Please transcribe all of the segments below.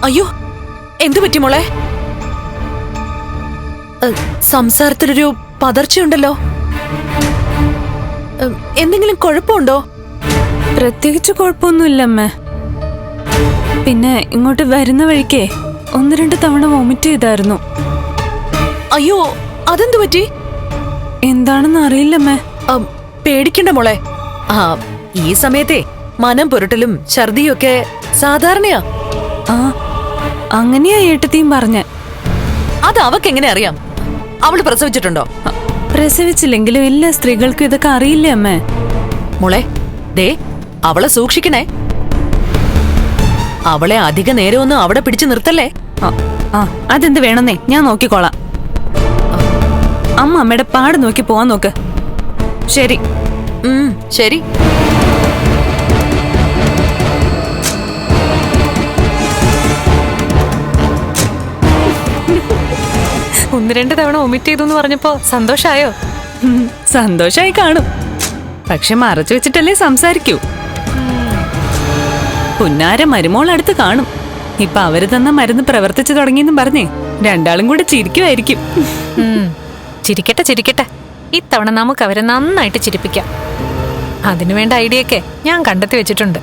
അയ്യോ, എന്തു പറ്റി മോളെ? സംസാരത്തിലൊരു പതർച്ചയുണ്ടല്ലോ. എന്തെങ്കിലും കുഴപ്പമുണ്ടോ? പ്രത്യേകിച്ച് കുഴപ്പമൊന്നുമില്ലമ്മേ. പിന്നെ ഇങ്ങോട്ട് വരുന്ന വഴിക്കേ 1-2 തവണ വോമിറ്റ് ചെയ്തായിരുന്നു. അയ്യോ, അതെന്തു പറ്റി? എന്താണെന്ന് അറിയില്ലമ്മേ. പേടിക്കണ്ട മോളെ. ഈ സമയത്തെ മനം പുരട്ടലും ഛർദിയും ഒക്കെ സാധാരണയാ. അങ്ങനെയാ ഏട്ടത്തിയും പറഞ്ഞ. അത് അവക്കെങ്ങനെ അറിയാം? അവള് പ്രസവിച്ചിട്ടുണ്ടോ? പ്രസവിച്ചില്ലെങ്കിലും എല്ലാ സ്ത്രീകൾക്കും ഇതൊക്കെ അറിയില്ലേ അമ്മേ? മോളെ, ദേ അവളെ സൂക്ഷിക്കണേ. അവളെ അധിക നേരമൊന്നും അവിടെ പിടിച്ചു നിർത്തല്ലേ. അതെന്ത് വേണമെന്നേ ഞാൻ നോക്കിക്കോളാം. അമ്മ അമ്മയുടെ പാട് നോക്കി പോവാൻ നോക്ക്. ശരി. ശരി. ഒന്ന് 2 തവണ വൊമിറ്റ് ചെയ്തു എന്ന് പറഞ്ഞപ്പോ സന്തോഷായോ? സന്തോഷായി കാണും. പക്ഷെ മറച്ചു വെച്ചിട്ടല്ലേ സംസാരിക്കൂ. പുന്നാര മരുമോൾ അടുത്ത് കാണും. ഇപ്പൊ അവര് തന്ന മരുന്ന് പ്രവർത്തിച്ചു തുടങ്ങിയെന്നും പറഞ്ഞേ രണ്ടാളും കൂടെ ചിരിക്കുമായിരിക്കും. ചിരിക്കട്ടെ ചിരിക്കട്ടെ. ഇത്തവണ നമുക്ക് അവരെ നന്നായിട്ട് ചിരിപ്പിക്കാം. അതിനുവേണ്ട ഐഡിയൊക്കെ ഞാൻ കണ്ടെത്തി വെച്ചിട്ടുണ്ട്.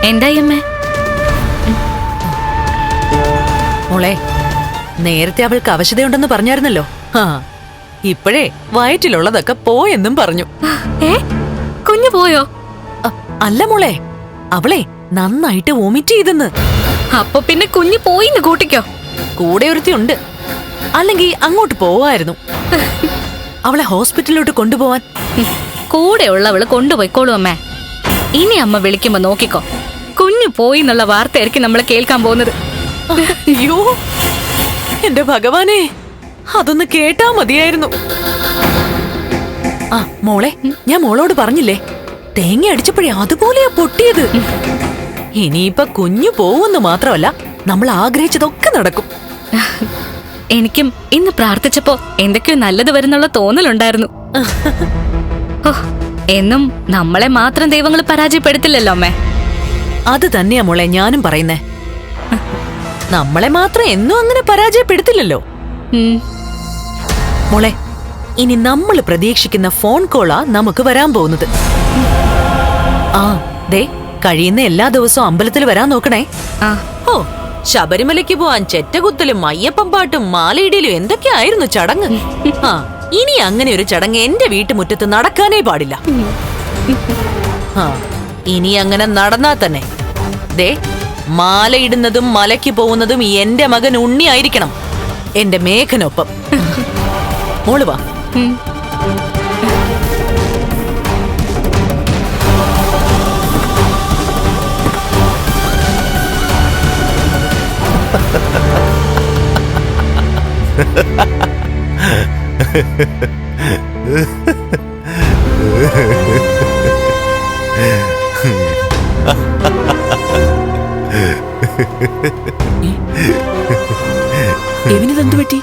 എന്തായി അമ്മേ? മോളെ, നേരത്തെ അവൾക്ക് അവശതയുണ്ടെന്ന് പറഞ്ഞായിരുന്നല്ലോ. ഇപ്പോഴേ വയറ്റിലുള്ളതൊക്കെ പോയെന്നും പറഞ്ഞു. കുഞ്ഞു പോയോ? അല്ല മോളെ, അവളെ നന്നായിട്ട് വോമിറ്റ് ചെയ്തെന്ന്. അപ്പൊ പിന്നെ കുഞ്ഞു പോയിന്ന് കൂട്ടിക്കോ. കൂടെ ഒരുത്തിയുണ്ട്, അല്ലെങ്കിൽ അങ്ങോട്ട് പോവായിരുന്നു. അവളെ ഹോസ്പിറ്റലിലോട്ട് കൊണ്ടുപോവാൻ. കൂടെ ഉള്ളവള് കൊണ്ടുപോയിക്കോളൂ അമ്മേ. ഇനി അമ്മ വിളിക്കുമ്പോ നോക്കിക്കോ. കുഞ്ഞു പോയി എന്നുള്ള വാർത്തയായിരിക്കും നമ്മൾ കേൾക്കാൻ പോകുന്നത്. അയ്യോ എന്റെ ഭഗവാനെ, അതൊന്ന് കേട്ടാ മതിയായിരുന്നു. മോളെ, ഞാൻ മോളോട് പറഞ്ഞില്ലേ, തേങ്ങ അടിച്ചപ്പോഴേ അതുപോലെയാ പൊട്ടിയത്. ഇനിയിപ്പൊ കുഞ്ഞു പോവെന്ന് മാത്രമല്ല, നമ്മൾ ആഗ്രഹിച്ചതൊക്കെ നടക്കും. എനിക്കും ഇന്ന് പ്രാർത്ഥിച്ചപ്പോ എന്തൊക്കെയോ നല്ലത് വരുന്നുള്ള തോന്നലുണ്ടായിരുന്നു. എന്നും നമ്മളെ മാത്രം ദൈവങ്ങൾ പരാജയപ്പെടുത്തില്ലല്ലോ അമ്മേ. അത് തന്നെയാ മോളെ ഞാനും പറയുന്നേ. നമ്മളെ മാത്രം എന്നും അങ്ങനെ പരാജയപ്പെടുത്തില്ലല്ലോ. മോളെ, ഇനി നമ്മൾ പ്രതീക്ഷിക്കുന്ന ഫോൺ കോളാ നമുക്ക് വരാൻ പോകുന്നത്. ദേ കഴിയുന്ന എല്ലാ ദിവസവും അമ്പലത്തിൽ വരാൻ നോക്കണേ. ശബരിമലയ്ക്ക് പോവാൻ ചെറ്റകുത്തലും അയ്യപ്പം പാട്ടും മാലയിടലും എന്തൊക്കെയായിരുന്നു ചടങ്ങ്. ഇനി അങ്ങനെ ഒരു ചടങ്ങ് എന്റെ വീട്ടുമുറ്റത്ത് നടക്കാനേ പാടില്ല. ഇനി അങ്ങനെ നടന്നാ തന്നെ ദേ മാലയിടുന്നതും മലയ്ക്ക് പോകുന്നതും എന്റെ മകൻ ഉണ്ണി ആയിരിക്കണം, എന്റെ മേഘനൊപ്പം. മോള് വാ. എവിനെന്തു പറ്റി?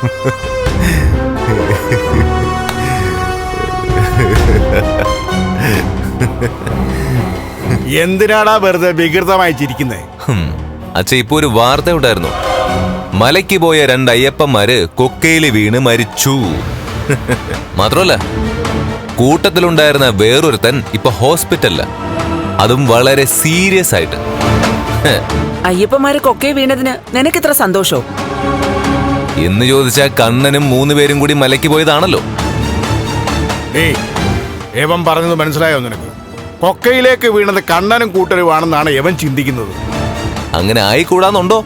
എന്തിനാടാ വെറുതെ വികൃതമായി ചിരിക്കുന്നേ? അച്ഛ, ഇപ്പൊ ഒരു വാർത്ത ഉണ്ടായിരുന്നു. മലയ്ക്ക് പോയ 2 അയ്യപ്പന്മാര് കൊക്കയില് വീണ് മരിച്ചു. മാത്രമല്ല, കൂട്ടത്തിലുണ്ടായിരുന്ന വേറൊരുത്തൻ ഇപ്പൊ ഹോസ്പിറ്റലില, അതും വളരെ സീരിയസ് ആയിട്ട്. അയ്യപ്പന്മാരെ കൊക്കയെ വീണതിന് നിനക്കെത്ര സന്തോഷോ? എന്ന് ചോദിച്ചാ കണ്ണനും 3 പേരും കൂടി മലയ്ക്ക് പോയതാണല്ലോ. ഏവൻ പറഞ്ഞത് മനസ്സിലായോ നിനക്ക്? കൊക്കയിലേക്ക് വീണത് കണ്ണനും കൂട്ടരുമാണെന്നാണ് എവൻ ചിന്തിക്കുന്നത്. അങ്ങനെ ആയിക്കൂടാന്നുണ്ടോ?